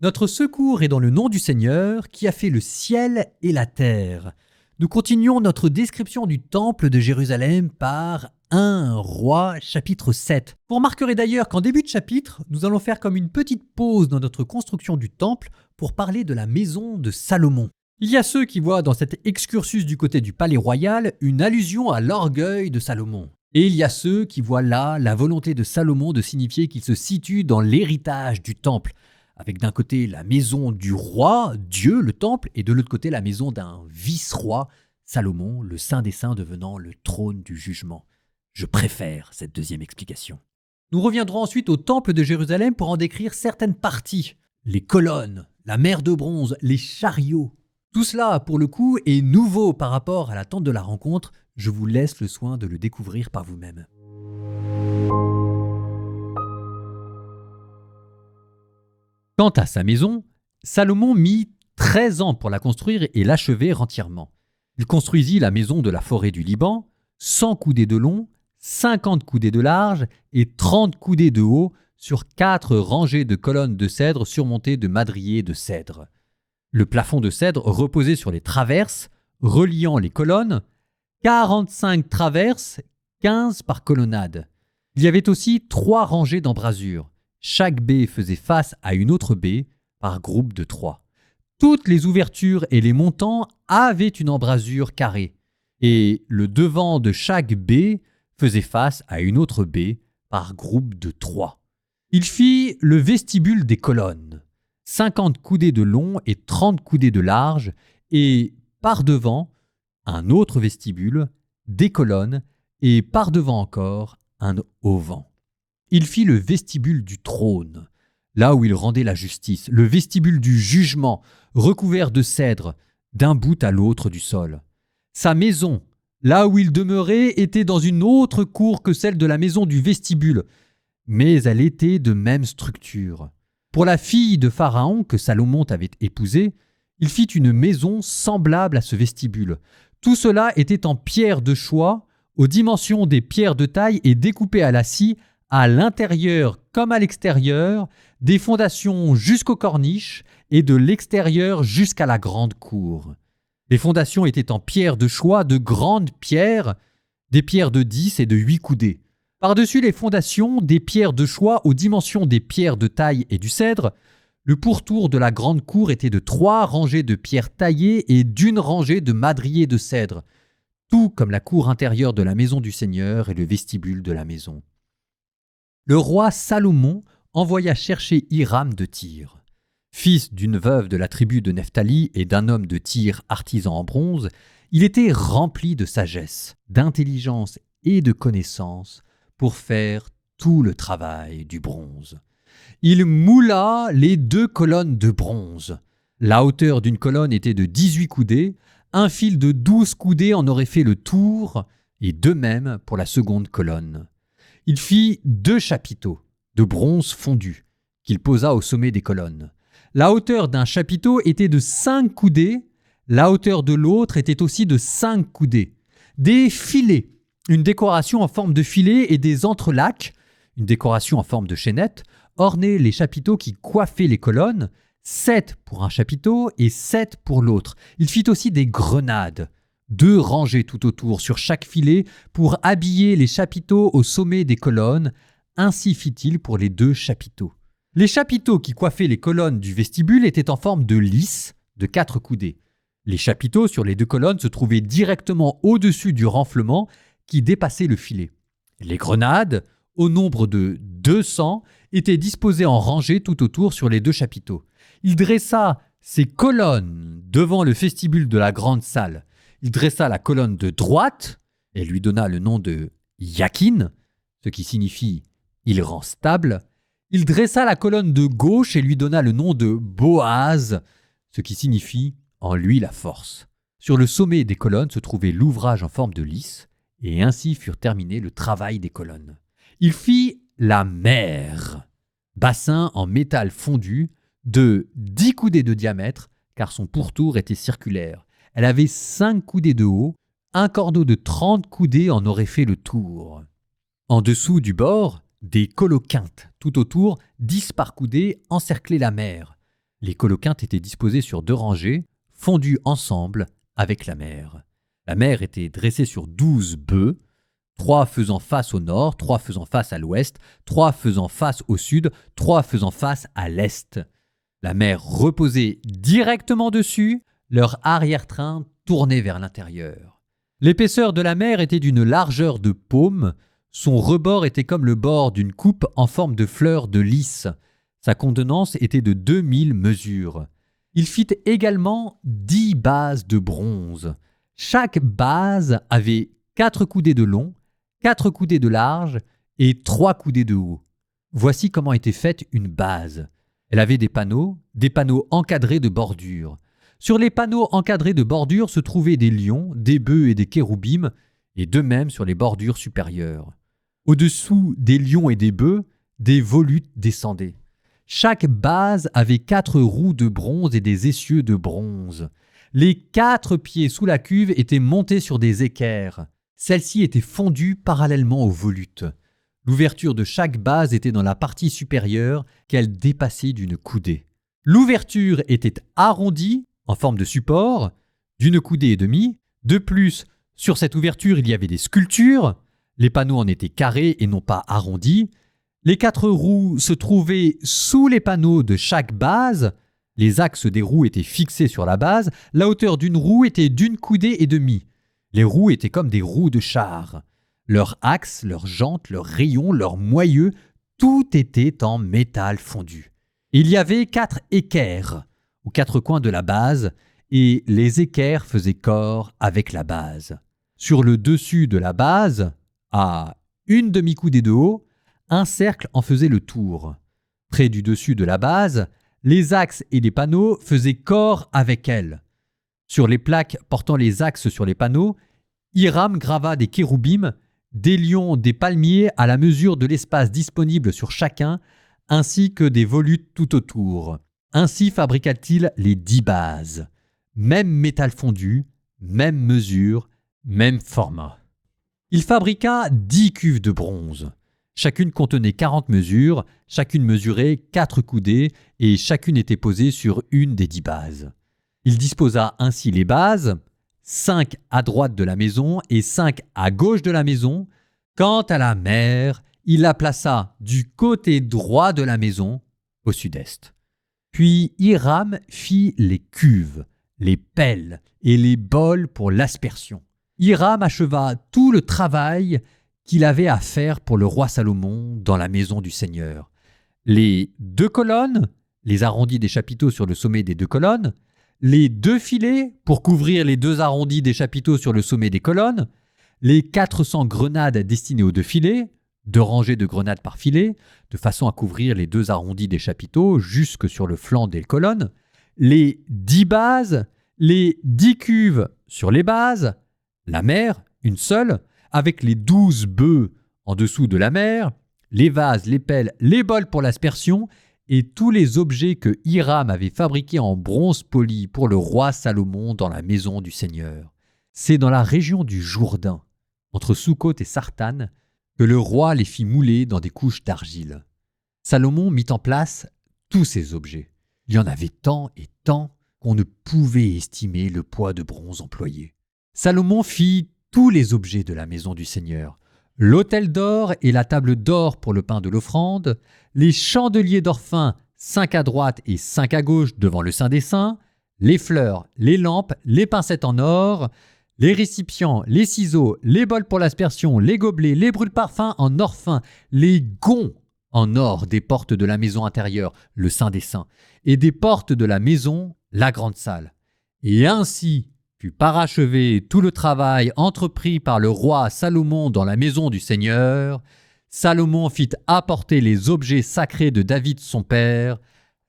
Notre secours est dans le nom du Seigneur qui a fait le ciel et la terre. Nous continuons notre description du temple de Jérusalem par 1 Roi chapitre 7. Vous remarquerez d'ailleurs qu'en début de chapitre, nous allons faire comme une petite pause dans notre construction du temple pour parler de la maison de Salomon. Il y a ceux qui voient dans cet excursus du côté du palais royal une allusion à l'orgueil de Salomon. Et il y a ceux qui voient là la volonté de Salomon de signifier qu'il se situe dans l'héritage du temple, avec d'un côté la maison du roi, Dieu, le temple, et de l'autre côté la maison d'un vice-roi, Salomon, le Saint des Saints devenant le trône du jugement. Je préfère cette deuxième explication. Nous reviendrons ensuite au temple de Jérusalem pour en décrire certaines parties. Les colonnes, la mer de bronze, les chariots. Tout cela, pour le coup, est nouveau par rapport à la tente de la rencontre. Je vous laisse le soin de le découvrir par vous-même. Quant à sa maison, Salomon mit 13 ans pour la construire et l'achever entièrement. Il construisit la maison de la forêt du Liban, 100 coudées de long, 50 coudées de large et 30 coudées de haut sur 4 rangées de colonnes de cèdre surmontées de madriers de cèdre. Le plafond de cèdre reposait sur les traverses, reliant les colonnes, 45 traverses, 15 par colonnade. Il y avait aussi 3 rangées d'embrasures. Chaque baie faisait face à une autre baie par groupe de 3. Toutes les ouvertures et les montants avaient une embrasure carrée, et le devant de chaque baie faisait face à une autre baie par groupe de 3. Il fit le vestibule des colonnes, 50 coudées de long et 30 coudées de large, et par devant, un autre vestibule, des colonnes, et par devant encore, un auvent. Il fit le vestibule du trône, là où il rendait la justice, le vestibule du jugement, recouvert de cèdre, d'un bout à l'autre du sol. Sa maison, là où il demeurait, était dans une autre cour que celle de la maison du vestibule, mais elle était de même structure. Pour la fille de Pharaon que Salomon avait épousée, il fit une maison semblable à ce vestibule. Tout cela était en pierre de choix, aux dimensions des pierres de taille et découpé à la scie, à l'intérieur comme à l'extérieur, des fondations jusqu'aux corniches et de l'extérieur jusqu'à la grande cour. Les fondations étaient en pierre de choix, de grandes pierres, des pierres de 10 et de 8 coudées. Par-dessus les fondations, des pierres de choix aux dimensions des pierres de taille et du cèdre. Le pourtour de la grande cour était de 3 rangées de pierres taillées et d'1 rangée de madriers de cèdre, tout comme la cour intérieure de la maison du Seigneur et le vestibule de la maison. Le roi Salomon envoya chercher Hiram de Tyr. Fils d'une veuve de la tribu de Nephtali et d'un homme de Tyr artisan en bronze, il était rempli de sagesse, d'intelligence et de connaissance pour faire tout le travail du bronze. Il moula les 2 colonnes de bronze. La hauteur d'une colonne était de 18 coudées, un fil de 12 coudées en aurait fait le tour, et de même pour la seconde colonne. Il fit 2 chapiteaux de bronze fondu qu'il posa au sommet des colonnes. La hauteur d'un chapiteau était de 5 coudées, la hauteur de l'autre était aussi de 5 coudées. Des filets, une décoration en forme de filet et des entrelacs, une décoration en forme de chaînette, ornaient les chapiteaux qui coiffaient les colonnes, 7 pour un chapiteau et 7 pour l'autre. Il fit aussi des grenades, 2 rangées tout autour sur chaque filet pour habiller les chapiteaux au sommet des colonnes. Ainsi fit-il pour les 2 chapiteaux. Les chapiteaux qui coiffaient les colonnes du vestibule étaient en forme de lys de 4 coudées. Les chapiteaux sur les 2 colonnes se trouvaient directement au-dessus du renflement qui dépassait le filet. Les grenades, au nombre de 200, étaient disposées en rangées tout autour sur les 2 chapiteaux. Il dressa ses colonnes devant le vestibule de la grande salle. Il dressa la colonne de droite et lui donna le nom de Yakin, ce qui signifie « il rend stable ». Il dressa la colonne de gauche et lui donna le nom de Boaz, ce qui signifie « en lui la force ». Sur le sommet des colonnes se trouvait l'ouvrage en forme de lys, et ainsi furent terminés le travail des colonnes. Il fit la mer, bassin en métal fondu de 10 coudées de diamètre, car son pourtour était circulaire. Elle avait 5 coudées de haut, un cordeau de 30 coudées en aurait fait le tour. En dessous du bord, des coloquintes, tout autour, 10 par coudée, encerclaient la mer. Les colocyntes étaient disposés sur 2 rangées, fondus ensemble avec la mer. La mer était dressée sur 12 bœufs, 3 faisant face au nord, 3 faisant face à l'ouest, 3 faisant face au sud, 3 faisant face à l'est. La mer reposait directement dessus, leur arrière-train tourné vers l'intérieur. L'épaisseur de la mer était d'une largeur de paume, son rebord était comme le bord d'une coupe en forme de fleur de lys. Sa contenance était de 2000 mesures. Il fit également 10 bases de bronze. Chaque base avait 4 coudées de long, 4 coudées de large et 3 coudées de haut. Voici comment était faite une base. Elle avait des panneaux encadrés de bordures. Sur les panneaux encadrés de bordures se trouvaient des lions, des bœufs et des kéroubim, et de même sur les bordures supérieures. Au-dessous des lions et des bœufs, des volutes descendaient. Chaque base avait 4 roues de bronze et des essieux de bronze. Les 4 pieds sous la cuve étaient montés sur des équerres. Celles-ci étaient fondues parallèlement aux volutes. L'ouverture de chaque base était dans la partie supérieure qu'elle dépassait d'une coudée. L'ouverture était arrondie, en forme de support, d'une coudée et demie. De plus, sur cette ouverture, il y avait des sculptures. Les panneaux en étaient carrés et non pas arrondis. Les 4 roues se trouvaient sous les panneaux de chaque base. Les axes des roues étaient fixés sur la base. La hauteur d'une roue était d'une coudée et demie. Les roues étaient comme des roues de char. Leurs axes, leurs jantes, leurs rayons, leurs moyeux, tout était en métal fondu. Il y avait 4 équerres aux 4 coins de la base, et les équerres faisaient corps avec la base. Sur le dessus de la base, à une demi-coudée de haut, un cercle en faisait le tour. Près du dessus de la base, les axes et les panneaux faisaient corps avec elle. Sur les plaques portant les axes sur les panneaux, Hiram grava des kéroubim, des lions, des palmiers à la mesure de l'espace disponible sur chacun, ainsi que des volutes tout autour. Ainsi fabriqua-t-il les 10 bases. Même métal fondu, même mesure, même format. Il fabriqua 10 cuves de bronze. Chacune contenait 40 mesures, chacune mesurait 4 coudées et chacune était posée sur une des 10 bases. Il disposa ainsi les bases, 5 à droite de la maison et 5 à gauche de la maison. Quant à la mer, il la plaça du côté droit de la maison, au sud-est. Puis Hiram fit les cuves, les pelles et les bols pour l'aspersion. Hiram acheva tout le travail qu'il avait à faire pour le roi Salomon dans la maison du Seigneur. Les 2 colonnes, les arrondis des chapiteaux sur le sommet des 2 colonnes, les 2 filets pour couvrir les 2 arrondis des chapiteaux sur le sommet des colonnes, les 400 grenades destinées aux 2 filets, 2 rangées de grenades par filet, de façon à couvrir les 2 arrondis des chapiteaux jusque sur le flanc des colonnes, les 10 bases, les 10 cuves sur les bases, la mer, une seule, avec les 12 bœufs en dessous de la mer, les vases, les pelles, les bols pour l'aspersion et tous les objets que Hiram avait fabriqués en bronze poli pour le roi Salomon dans la maison du Seigneur. C'est dans la région du Jourdain, entre Soukot et Sartane, que le roi les fit mouler dans des couches d'argile. Salomon mit en place tous ces objets. Il y en avait tant et tant qu'on ne pouvait estimer le poids de bronze employé. Salomon fit tous les objets de la maison du Seigneur, l'autel d'or et la table d'or pour le pain de l'offrande, les chandeliers d'or fin, 5 à droite et 5 à gauche devant le Saint des Saints, les fleurs, les lampes, les pincettes en or, les récipients, les ciseaux, les bols pour l'aspersion, les gobelets, les brûle-parfums en or fin, les gonds en or des portes de la maison intérieure, le Saint des Saints, et des portes de la maison, la grande salle. Et ainsi fut parachevé tout le travail entrepris par le roi Salomon dans la maison du Seigneur. Salomon fit apporter les objets sacrés de David son père,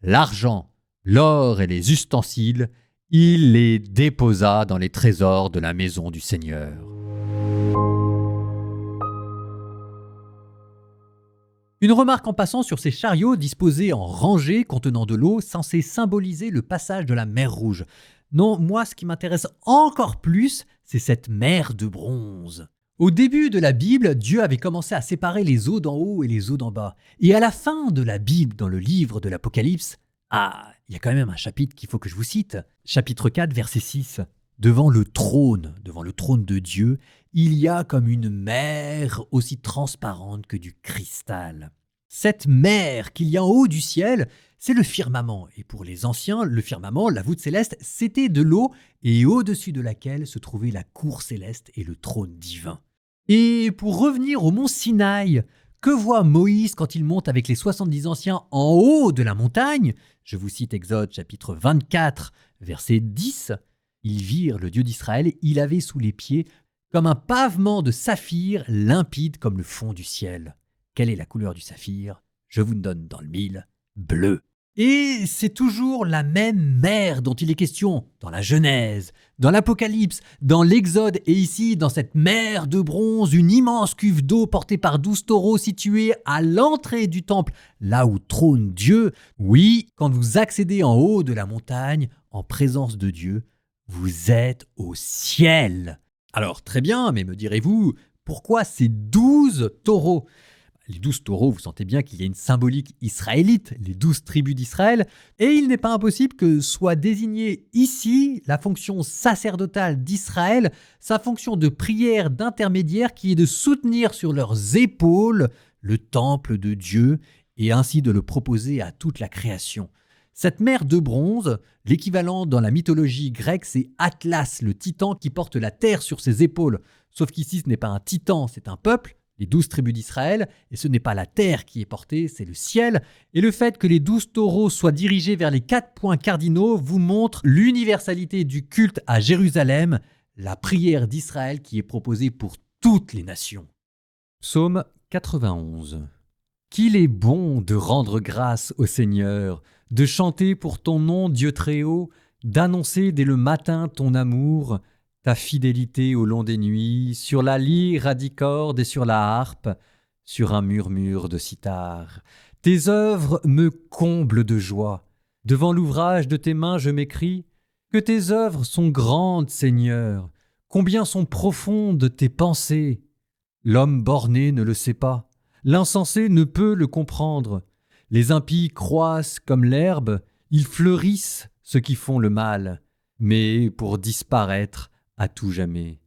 l'argent, l'or et les ustensiles. Il les déposa dans les trésors de la maison du Seigneur. Une remarque en passant sur ces chariots disposés en rangées contenant de l'eau, censés symboliser le passage de la mer Rouge. Non, moi, ce qui m'intéresse encore plus, c'est cette mer de bronze. Au début de la Bible, Dieu avait commencé à séparer les eaux d'en haut et les eaux d'en bas. Et à la fin de la Bible, dans le livre de l'Apocalypse, Ah, il y a quand même un chapitre qu'il faut que je vous cite. Chapitre 4, verset 6. Devant le trône de Dieu, il y a comme une mer aussi transparente que du cristal. Cette mer qu'il y a en haut du ciel, c'est le firmament. Et pour les anciens, le firmament, la voûte céleste, c'était de l'eau et au-dessus de laquelle se trouvait la cour céleste et le trône divin. Et pour revenir au mont Sinaï, que voit Moïse quand il monte avec les 70 anciens en haut de la montagne? Je vous cite Exode chapitre 24, verset 10. Ils virent le Dieu d'Israël, il avait sous les pieds comme un pavement de saphir limpide comme le fond du ciel. Quelle est la couleur du saphir? Je vous donne dans le mille, bleu. Et c'est toujours la même mer dont il est question dans la Genèse, dans l'Apocalypse, dans l'Exode et ici dans cette mer de bronze, une immense cuve d'eau portée par 12 taureaux située à l'entrée du temple, là où trône Dieu. Oui, quand vous accédez en haut de la montagne, en présence de Dieu, vous êtes au ciel. Alors très bien, mais me direz-vous, pourquoi ces 12 taureaux? Les 12 taureaux, vous sentez bien qu'il y a une symbolique israélite, les 12 tribus d'Israël, et il n'est pas impossible que soit désignée ici la fonction sacerdotale d'Israël, sa fonction de prière d'intermédiaire qui est de soutenir sur leurs épaules le temple de Dieu et ainsi de le proposer à toute la création. Cette mer de bronze, l'équivalent dans la mythologie grecque, c'est Atlas, le titan qui porte la terre sur ses épaules. Sauf qu'ici, ce n'est pas un titan, c'est un peuple, les 12 tribus d'Israël, et ce n'est pas la terre qui est portée, c'est le ciel. Et le fait que les 12 taureaux soient dirigés vers les 4 points cardinaux vous montre l'universalité du culte à Jérusalem, la prière d'Israël qui est proposée pour toutes les nations. Psaume 91. Qu'il est bon de rendre grâce au Seigneur, de chanter pour ton nom, Dieu Très-Haut, d'annoncer dès le matin ton amour, ta fidélité au long des nuits, sur la lyre à 10 cordes et sur la harpe, sur un murmure de cithare. Tes œuvres me comblent de joie. Devant l'ouvrage de tes mains, je m'écrie que tes œuvres sont grandes, Seigneur, combien sont profondes tes pensées. L'homme borné ne le sait pas, l'insensé ne peut le comprendre. Les impies croissent comme l'herbe, ils fleurissent ceux qui font le mal, mais pour disparaître à tout jamais.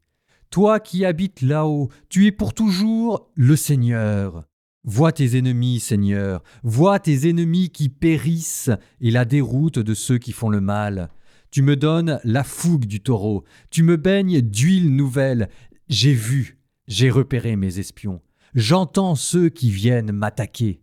Toi qui habites là-haut, tu es pour toujours le Seigneur. Vois tes ennemis, Seigneur, vois tes ennemis qui périssent et la déroute de ceux qui font le mal. Tu me donnes la fougue du taureau, tu me baignes d'huile nouvelle. J'ai vu, j'ai repéré mes espions. J'entends ceux qui viennent m'attaquer.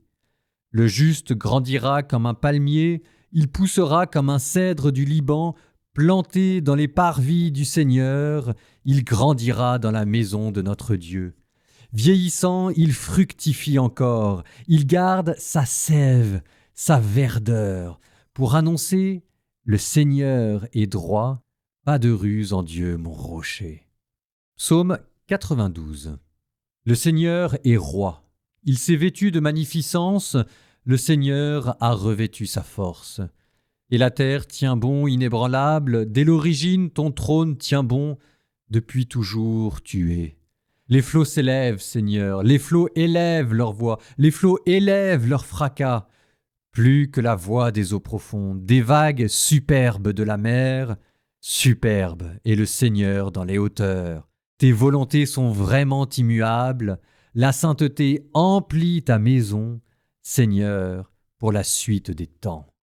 Le juste grandira comme un palmier, il poussera comme un cèdre du Liban, planté dans les parvis du Seigneur, il grandira dans la maison de notre Dieu. Vieillissant, il fructifie encore, il garde sa sève, sa verdeur, pour annoncer « Le Seigneur est droit, pas de ruse en Dieu mon rocher ». Psaume 92. Le Seigneur est roi. Il s'est vêtu de magnificence, le Seigneur a revêtu sa force. Et la terre tient bon, inébranlable, dès l'origine ton trône tient bon, depuis toujours tu es. Les flots s'élèvent, Seigneur, les flots élèvent leur voix, les flots élèvent leur fracas. Plus que la voix des eaux profondes, des vagues superbes de la mer, superbe est le Seigneur dans les hauteurs. Tes volontés sont vraiment immuables, la sainteté emplit ta maison, Seigneur, pour la suite des temps.